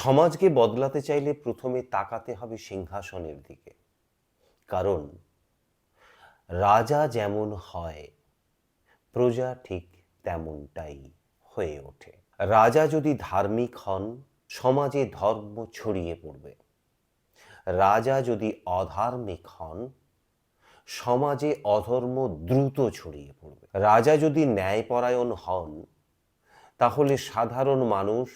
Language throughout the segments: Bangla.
সমাজকে বদলাতে চাইলে প্রথমে তাকাতে হবে সিংহাসনের দিকে। কারণ রাজা যেমন হয়, প্রজা ঠিক তেমনটাই হয়ে ওঠে। রাজা যদি ধার্মিক হন, সমাজে ধর্ম ছড়িয়ে পড়বে। রাজা যদি অধার্মিক হন, সমাজে অধর্ম দ্রুত ছড়িয়ে পড়বে। রাজা যদি ন্যায়পরায়ণ হন, তাহলে সাধারণ মানুষ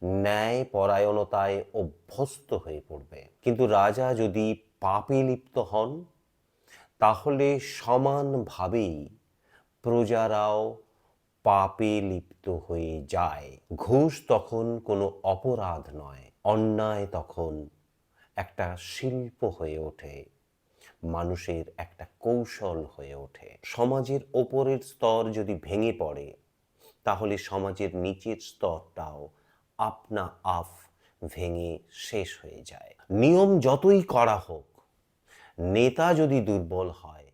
ন্যায়পরায়ণতায় অভ্যস্ত হয়ে পড়বে। কিন্তু রাজা যদি পাপে লিপ্ত হন, তাহলে সমানভাবেই প্রজারাও পাপে লিপ্ত হয়ে যায়। ঘুষ তখন কোনো অপরাধ নয়, অন্যায় তখন একটা শিল্প হয়ে ওঠে, মানুষের একটা কৌশল হয়ে ওঠে। সমাজের ওপরের স্তর যদি ভেঙে পড়ে, তাহলে সমাজের নিচের স্তরটাও আপনা আপ ভেঙে শেষ হয়ে যায়। নিয়ম যতই কড়া হোক, নেতা যদি দুর্বল হয়,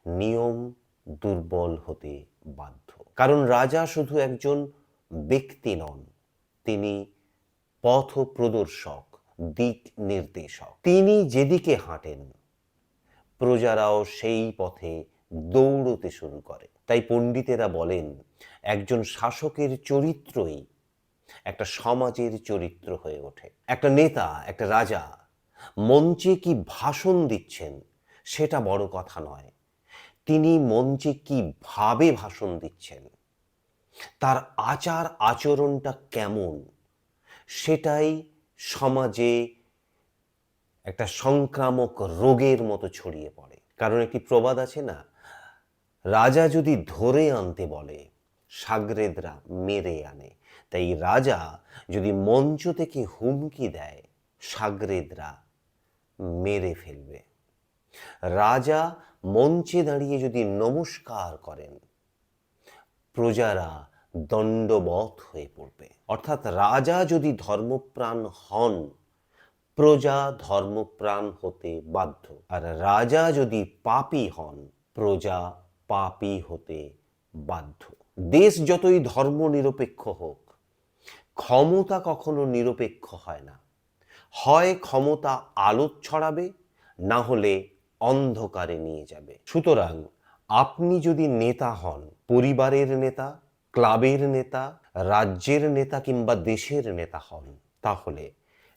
নিয়ম দুর্বল হতে বাধ্য। কারণ রাজা শুধু একজন ব্যক্তি নন, তিনি পথ প্রদর্শক, দিক নির্দেশক। তিনি যেদিকে হাঁটেন, প্রজারাও সেই পথে দৌড়তে শুরু করে। তাই পণ্ডিতেরা বলেন, একজন শাসকের চরিত্রই একটা সমাজের চরিত্র হয়ে ওঠে। একটা নেতা, একটা রাজা মঞ্চে কি ভাষণ দিচ্ছেন সেটা বড় কথা নয়, তিনি মঞ্চে কিভাবে ভাষণ দিচ্ছেন, তার আচার আচরণটা কেমন, সেটাই সমাজে একটা সংক্রামক রোগের মতো ছড়িয়ে পড়ে। কারণ একটি প্রবাদ আছে না, রাজা যদি ধরে আনতে বলে, সাগরেদরা মেরে আনে। তাই রাজা যদি মঞ্চ থেকে হুমকি দেয়, সাগরেদরা মেরে ফেলবে। রাজা মঞ্চে দাঁড়িয়ে যদি নমস্কার করেন, প্রজারা দণ্ডবৎ হয়ে পড়বে। অর্থাৎ রাজা যদি ধর্মপ্রাণ হন, প্রজা ধর্মপ্রাণ হতে বাধ্য। আর রাজা যদি পাপী হন, প্রজা পাপী হতে বাধ্য। দেশ যতই ধর্ম নিরপেক্ষ হোক, ক্ষমতা কখনো নিরপেক্ষ হয় না। হয় ক্ষমতা আলো ছড়াবে, না হলে অন্ধকারে নিয়ে যাবে। সুতরাং আপনি যদি নেতা হন, পরিবারের নেতা, ক্লাবের নেতা, রাজ্যের নেতা কিংবা দেশের নেতা হন, তাহলে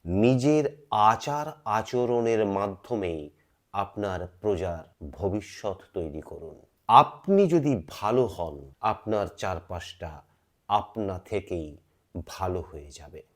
নিজের আচার আচরণের মাধ্যমেই আপনার প্রজার ভবিষ্যৎ তৈরি করুন। আপনি যদি ভালো হন, আপনার চারপাশটা আপনা থেকেই ভালো হয়ে যাবে।